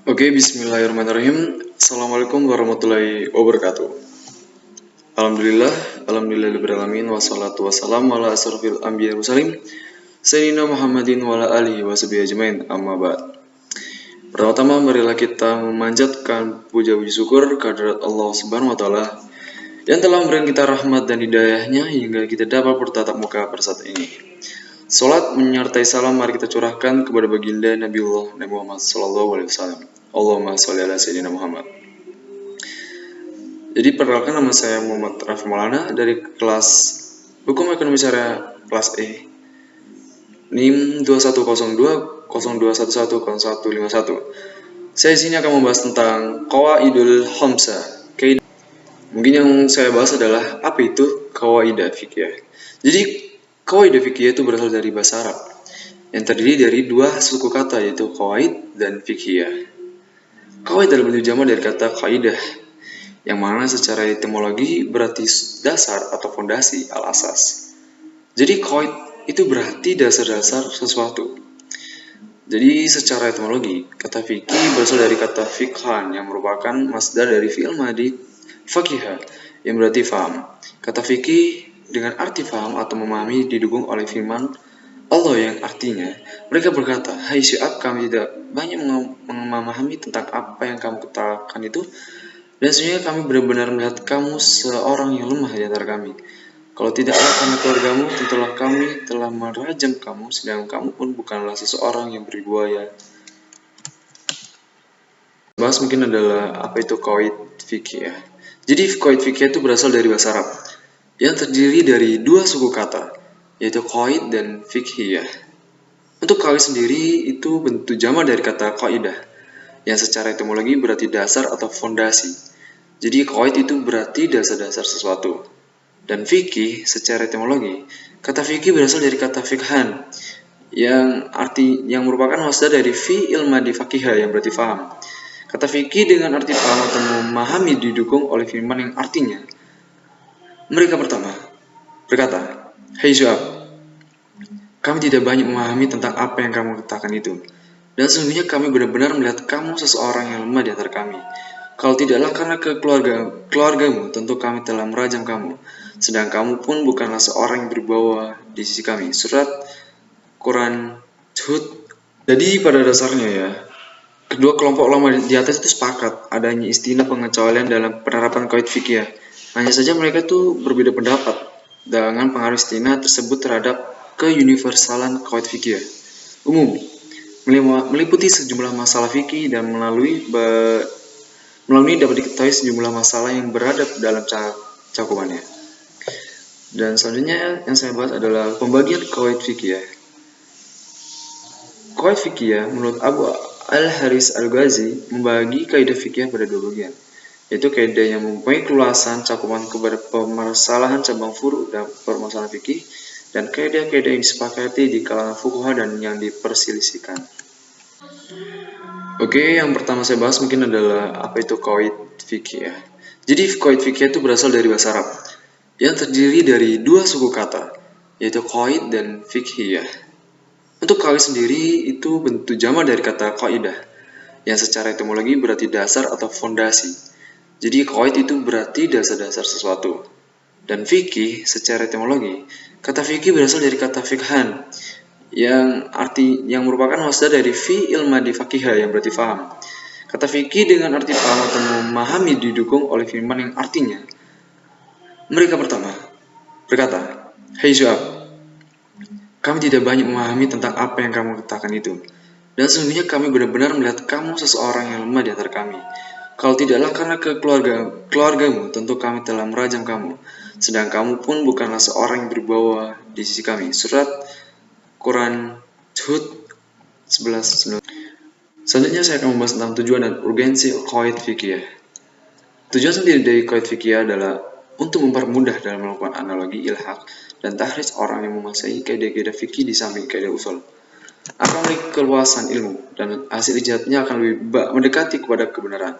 Oke, bismillahirrahmanirrahim. Assalamualaikum warahmatullahi wabarakatuh. Alhamdulillah, alhamdulillahirrahmanirrahim. Wassalatu wassalamu ala asrofil anbiya muslim Sayyidina Muhammadin wa ala alihi wa sahbihi ajmain. Amma ba'd. Pertama-tama marilah kita memanjatkan puja-puji syukur kehadirat Allah Subhanahu wa taala yang telah memberikan kita rahmat dan hidayahnya hingga kita dapat bertatap muka pada saat ini. Salat menyertai salam mari kita curahkan kepada baginda Nabiullah Nabi Muhammad sallallahu alaihi wasallam. Allahumma sholli ala sayyidina Muhammad. Jadi perkenalkan, nama saya Muhammad Rafi Maulana dari kelas Hukum Ekonomi Syariah kelas E. NIM 2102 02110151. Saya di sini akan membahas tentang Qawaidul Khamsah. Mungkin yang saya bahas adalah apa itu Qawaidah Fiqhiyah. Jadi Qawaidah Fiqhiyah itu berasal dari bahasa Arab yang terdiri dari dua suku kata, yaitu qawaid dan fiqhiyah. Qawaid dalam bentuk jamak dari kata kaidah, yang mana secara etimologi berarti dasar atau fondasi, al-asas. Jadi qawaid itu berarti dasar-dasar sesuatu. Jadi secara etimologi, kata fikih berasal dari kata fikhan yang merupakan masdar dari fi'il madi faqiha yang berarti faham. Kata fikih dengan arti faham atau memahami didukung oleh firman Allah yang artinya, mereka berkata, "Hai Syu'ab, kami tidak banyak memahami tentang apa yang kamu katakan itu, dan sesungguhnya kami benar-benar melihat kamu seorang yang lemah di antara kami. Kalau tidaklah karena keluargamu, tentulah kami telah merajam kamu, sedangkan kamu pun bukanlah seseorang yang berbuaya." Bahas mungkin adalah apa itu qawaid fikih ya. Jadi qawaid fikih itu berasal dari bahasa Arab yang terdiri dari dua suku kata, yaitu qawaid dan fiqhiyah. Untuk qawaid sendiri itu bentuk jamak dari kata qaidah, yang secara etimologi berarti dasar atau fondasi. Jadi qawaid itu berarti dasar-dasar sesuatu. Dan fikih secara etimologi, kata fikih berasal dari kata fikhan, yang merupakan masdar dari fi'il madi faqiha yang berarti faham. Kata fikih dengan arti paham atau memahami didukung oleh firman yang artinya, mereka pertama berkata, "Hai Syu'ab, kami tidak banyak memahami tentang apa yang kamu katakan itu, dan sesungguhnya kami benar-benar melihat kamu seseorang yang lemah di antara kami. Kalau tidaklah karena keluargamu, tentu kami telah merajam kamu, sedang kamu pun bukanlah seorang yang berbawa di sisi kami." Surat Quran Hud. Jadi pada dasarnya ya, kedua kelompok ulama di atas itu sepakat adanya istilah pengecualian dalam penerapan qawaid fikih. Hanya saja mereka tuh berbeda pendapat dengan pengaruh istilah tersebut terhadap keuniversalan qawaid fikih umum, meliputi sejumlah masalah fikih dan melalui dapat diketahui sejumlah masalah yang berada dalam cakupannya. Dan selanjutnya yang saya bahas adalah pembagian qawaid fikih. Qawaid fikih menurut Abu Al-Haris Al-Ghazi membagi kaidah fikih pada dua bagian, yaitu kaidah yang mempunyai keluasan cakupan kepada permasalahan cabang furu dan permasalahan fikih, dan kaidah-kaidah yang disepakati di kalangan fuqaha dan yang diperselisihkan. Oke, yang pertama saya bahas mungkin adalah apa itu qawaid fikih ya. Jadi qawaid fikih itu berasal dari bahasa Arab yang terdiri dari dua suku kata, yaitu qawaid dan fiqhiyah. Untuk qawaid sendiri itu bentuk jamak dari kata qaidah, yang secara etimologi berarti dasar atau fondasi. Jadi qawaid itu berarti dasar-dasar sesuatu. Dan fikih secara etimologi, kata fikih berasal dari kata fikhan, yang merupakan masdar dari fi'il madi faqiha yang berarti faham. Kata fikih dengan arti paham atau memahami didukung oleh firman yang artinya, mereka pertama berkata, "Hai Syu'ab, kami tidak banyak memahami tentang apa yang kamu katakan itu, dan sesungguhnya kami benar-benar melihat kamu seseorang yang lemah di antara kami. Kalau tidaklah karena keluargamu, tentu kami telah merajam kamu, sedang kamu pun bukanlah seorang yang berbawa di sisi kami." Surat Quran Hud 11:9. Selanjutnya saya akan membahas tentang tujuan dan urgensi qawaid fikih. Tujuan sendiri dari qawaid fikih adalah untuk mempermudah dalam melakukan analogi, ilhaq, dan tahrij orang yang menguasai kaidah-kaidah fikih di samping kaidah usul. Akan memiliki keluasan ilmu, dan hasil ijtihadnya akan lebih mendekati kepada kebenaran,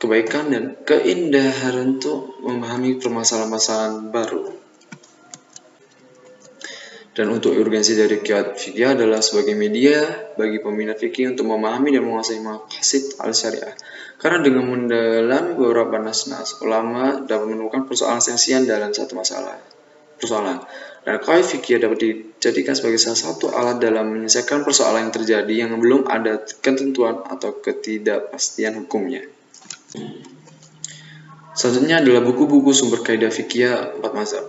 kebaikan, dan keindahan untuk memahami permasalahan-permasalahan baru. Dan untuk urgensi dari qiyad fikih adalah sebagai media bagi peminat fikih untuk memahami dan menguasai maqasid al-syariah. Karena dengan mendalami beberapa nas-nas, ulama dapat menemukan persoalan esensial dalam satu persoalan. Dan qawaid fikih dapat dijadikan sebagai salah satu alat dalam menyelesaikan persoalan yang terjadi yang belum ada ketentuan atau ketidakpastian hukumnya. Selanjutnya adalah buku-buku sumber kaidah fikih 4 mazhab.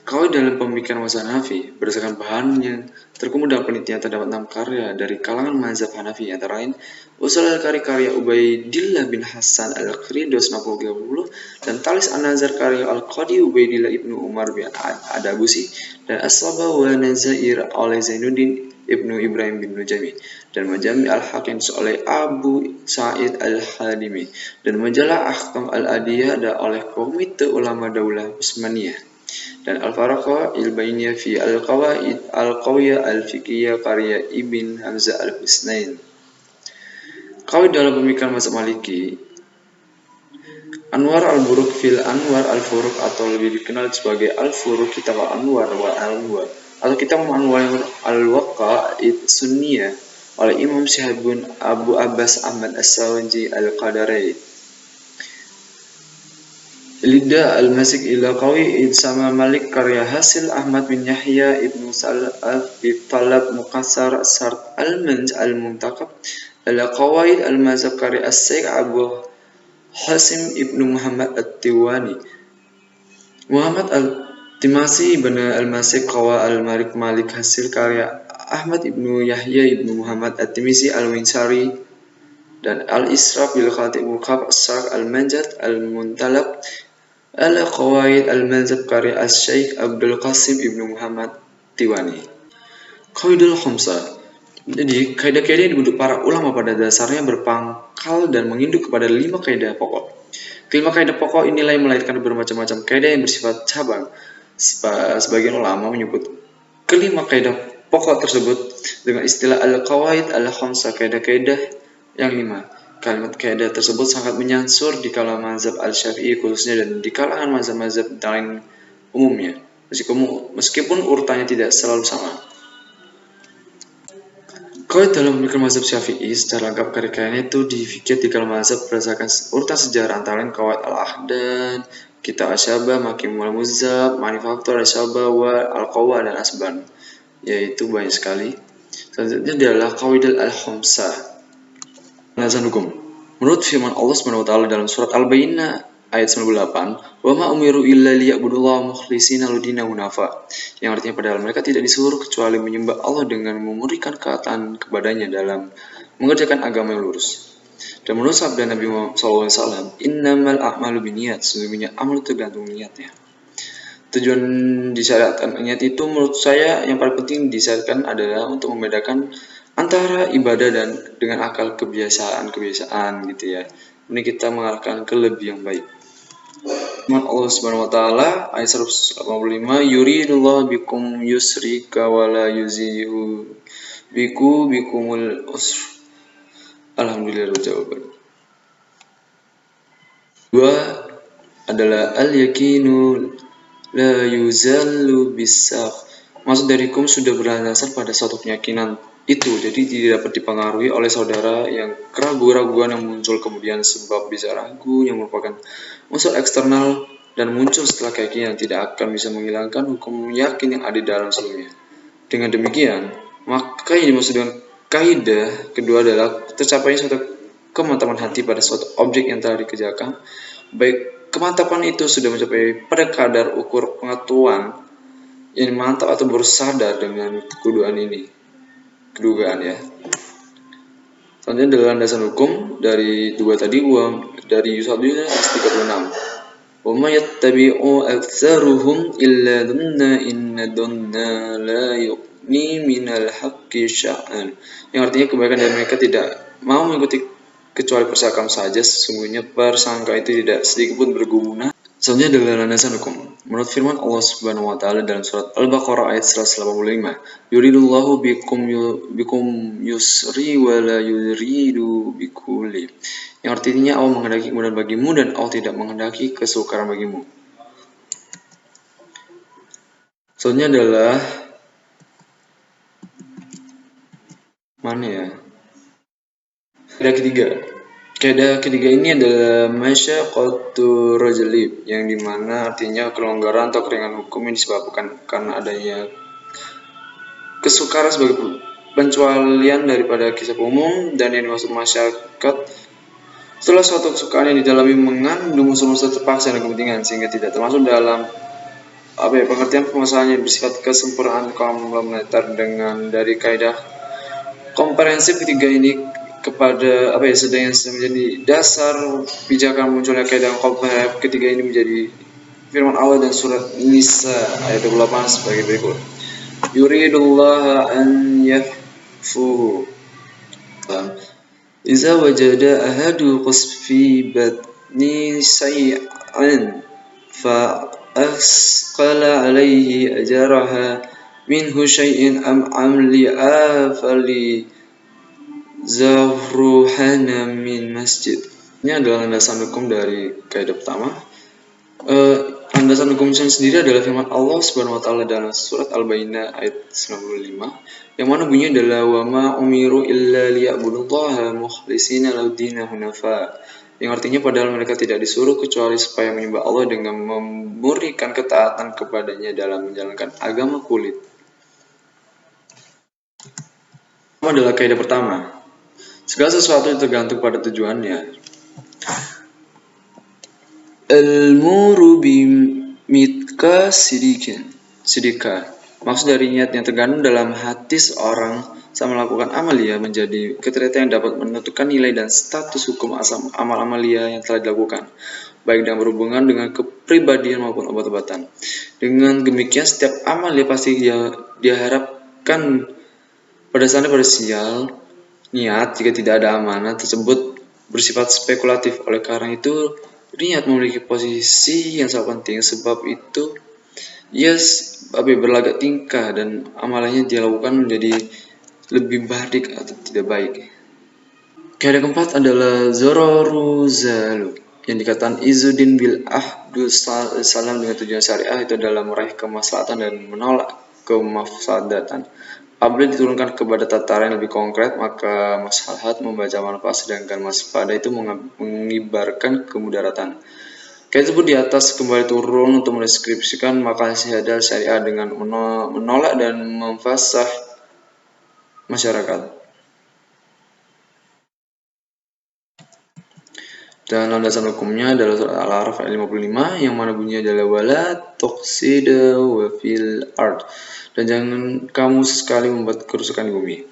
Qawaid dalam pemikiran mazhab Hanafi berdasarkan bahan yang terkumpul dalam penelitian terdapat 6 karya dari kalangan mazhab Hanafi, antara lain Usul al-Qari karya Ubaidillah bin Hasan al-Qari 260 dan Talis an-Nazar karya al-Qadi Ubaidillah ibnu Umar bin Adabusi dan As-Sabah wa Nazair oleh Zainuddin ibnu Ibrahim bin Nujami dan Majami al-Hakim oleh Abu Sa'id al-Hadimi dan Majalah Ahkam al-Adiyah oleh Komite Ulama Daulah Utsmaniyah dan Al-Faraqah il-Bainiyah fi al-Qawaid al-Qawiyah al-Fiqhiyah karya Ibn Hamzah al-Husnain. Qawaid dalam pemikiran mazhab Maliki, Anwar al-Buruq fil Anwar al-Furuq atau lebih dikenal sebagai al-Furuq, kitab al-Anwar wa al-Anwar atau kitab Anwar al-Waqa'id Sunniyah oleh Imam Syihabuddin Abu Abbas Ahmad As-Sawanji al-Qadari. Lidah al-Masik ila Qawi sama Malik karya hasil Ahmad bin Yahya ibnu Sal'af bi Talab Muqassar Sart al-Manj al-Muntaqab ala Qawaid al-Mazhab karya As-Syekh Abu Hasim ibnu Muhammad at-Tiwani. Muhammad al-Timasi bin al-Masik Qawa al-Malik Malik hasil karya Ahmad ibnu Yahya ibnu Muhammad at-Timisi al-Winsari dan al-Israf bil Khatib Muqab As-Sarq al-Manjad al-Muntalab ala Qawaid al-Mazhab karya As-Syekh Abdul Qasim ibnu Muhammad Tiwani. Qawaidul Khamsah. Jadi, kaidah-kaidah yang dibentuk para ulama pada dasarnya berpangkal dan menginduk kepada 5 kaidah pokok. Kelima kaidah pokok inilah yang melahirkan bermacam-macam kaidah yang bersifat cabang. Sebagian ulama menyebut kelima kaidah pokok tersebut dengan istilah al-Qawaid al-Khamsah, kaidah-kaidah yang 5. Kalimat kaidah tersebut sangat menyansur di kalangan mazhab al-Syafi'i khususnya dan di kalangan mazhab-mazhab lain umumnya, meskipun urutannya tidak selalu sama. Qawaid dalam pemikiran mazhab Syafi'i secara lengkap karya-karyanya itu difikir di kalangan mazhab berdasarkan urutan sejarah, antara lain Qawaid al-Ahdan, Kitab Asyabah, Makimul Muzzab, Manufaktur Asyabah, wa al-Qawa dan Asban, yaitu banyak sekali. Selanjutnya adalah Qawaid al-Khamsah. Penjelasan hukum. Menurut firman Allah SWT dalam surat Al-Bayyinah ayat 98, "Wa ma umiru illa liya'budullaha mukhlishina lahu hunafa," yang artinya padahal mereka tidak disuruh kecuali menyembah Allah dengan memurnikan ketaatan kepadanya dalam mengerjakan agama yang lurus. Dan menurut sabda Nabi Muhammad SAW, "Innamal a'malu binniyat," sesungguhnya amal tergantung niatnya. Tujuan disyariatkan niat itu menurut saya yang paling penting disyariatkan adalah untuk membedakan antara ibadah dan dengan akal kebiasaan gitu ya. Ini kita mengarahkan ke lebih yang baik. Firman Allah Subhanahu wa taala ayat 185, "Yuridullahu bikum yusrika wa la yuzihu bikumul usr." Alhamdulillah jawaban. Dua adalah al-yakinu la yuzallu bisaq. Maksud dari kum sudah berdasar pada suatu keyakinan itu, jadi tidak dapat dipengaruhi oleh saudara yang keraguan-keraguan yang muncul kemudian, sebab bisa ragu yang merupakan unsur eksternal dan muncul setelah keyakinan tidak akan bisa menghilangkan hukum yakin yang ada di dalam sebelumnya. Dengan demikian, maka yang dimaksud dengan kaidah kedua adalah tercapainya suatu kemantapan hati pada suatu objek yang telah dikerjakan, baik kemantapan itu sudah mencapai pada kadar ukur pengetahuan yang mantap atau baru sadar dengan kedugaan ya. Selanjutnya adalah landasan hukum dari dua tadi, dari Yusuf 36. Wa ma yattabi'u aktsaruhum illa dhanna inna dhanna la yughni minal haqqi sya'an. Yang artinya kebanyakan dari mereka tidak mau mengikuti kecuali persangkaan saja, sesungguhnya persangka itu tidak sedikit pun berguna. Selanjutnya adalah landasan hukum. Menurut firman Allah Subhanahu wa taala dalam surat Al-Baqarah ayat 185, "Yuridullahu bikum yusri wa la yuridu bikuli." Yang artinya Allah menghendaki kemudahan bagimu dan Allah tidak menghendaki kesukaran bagimu. Selanjutnya adalah Mana ya? Kaidah ketiga. Kaidah ketiga ini adalah masyaqqatu rajulib, yang dimana artinya kelonggaran atau keringan hukum yang disebabkan karena adanya kesukaran sebagai pencualian daripada kisah umum, dan yang dimaksud masyarakat setelah suatu kesukaan yang didalami mengandung unsur-unsur terpaksa dan kepentingan sehingga tidak termasuk dalam pengertian permasalahan yang bersifat kesempurnaan komplementer. Dengan dari kaidah komprehensif ketiga ini kepada sedang menjadi dasar pijakan munculnya kaidah komprehensif ketiga ini menjadi firman Allah dan surat Nisa ayat 28 sebagai berikut. Yuridullah an yahfuhu iza wajada ahadu qasfi batni say'an fa asqala alaihi ajaraha minhu syai'in am amli afali Zahruhana min masjid. Ini adalah landasan hukum dari kaidah pertama. Landasan hukum sendiri adalah firman Allah Subhanahu wa taala dalam surat Al-Baqarah ayat 95 yang mana bunyinya adalah wa ma umiru illa liya'budullaha mukhlishina lahu-dina hunafa, yang artinya padahal mereka tidak disuruh kecuali supaya menyembah Allah dengan memberikan ketaatan kepadanya dalam menjalankan agama kulit. Ini adalah kaidah pertama. Segala sesuatu yang tergantung pada tujuannya. Al-muru bimitka sidika. Maksud dari niat yang tergantung dalam hati seorang saat melakukan amalia menjadi kriteria yang dapat menentukan nilai dan status hukum amal amalia yang telah dilakukan, baik dalam berhubungan dengan kepribadian maupun obat-obatan. Dengan demikian setiap amalia pasti diharapkan pada dasarnya pada sial niat. Jika tidak ada amanah tersebut bersifat spekulatif. Oleh karena itu niat memiliki posisi yang sangat penting, sebab itu berlagak tingkah dan amalannya dilakukan menjadi lebih baik atau tidak baik. Kaidah keempat adalah zororu zalu, yang dikatakan Izzuddin bil ahdu salam dengan tujuan syariah itu adalah meraih kemaslahatan dan menolak kemafsadatan. Apabila diturunkan kepada tataran yang lebih konkret, maka maslahat membaca manfaat, sedangkan mafsadah itu mengibarkan kemudaratan. Kaidah tersebut di atas kembali turun untuk mendeskripsikan makalah syahadah syariah dengan menolak dan memfasah masyarakat. Dan landasan hukumnya adalah surat Al-A'raf ayat 55 yang mana bunyinya adalah wala tuqsida wa fil ard, dan jangan kamu sekali membuat kerusakan di bumi.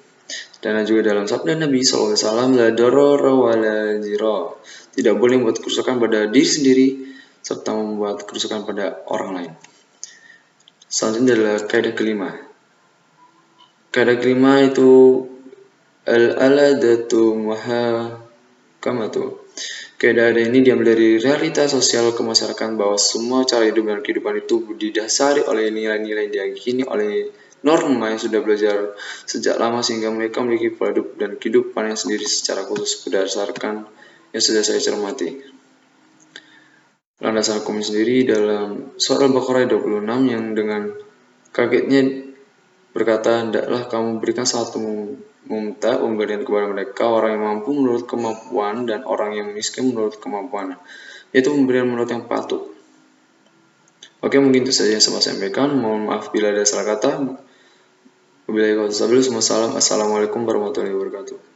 Dan juga dalam sabda Nabi SAW, la darara wa la zira, tidak boleh membuat kerusakan pada diri sendiri serta membuat kerusakan pada orang lain. Selanjutnya adalah kaidah kelima. Kaidah kelima itu al-aladatu muhakamatu. Kaidah ini diambil dari realitas sosial kemasyarakatan bahwa semua cara hidup dan kehidupan itu didasari oleh nilai-nilai yang diyakini oleh norma yang sudah belajar sejak lama, sehingga mereka memiliki pola hidup dan kehidupan yang sendiri secara khusus berdasarkan yang sudah saya cermati. Landasan hukum sendiri dalam surat Al-Baqarah 26 yang dengan kagetnya berkata, hendaklah kamu berikan satu pemberian kepada mereka, orang yang mampu menurut kemampuan dan orang yang miskin menurut kemampuan, yaitu pemberian menurut yang patut. Oke, mungkin itu saja yang saya sampaikan. Mohon maaf bila ada salah kata. Wabillahi taufiq. Assalamualaikum warahmatullahi wabarakatuh.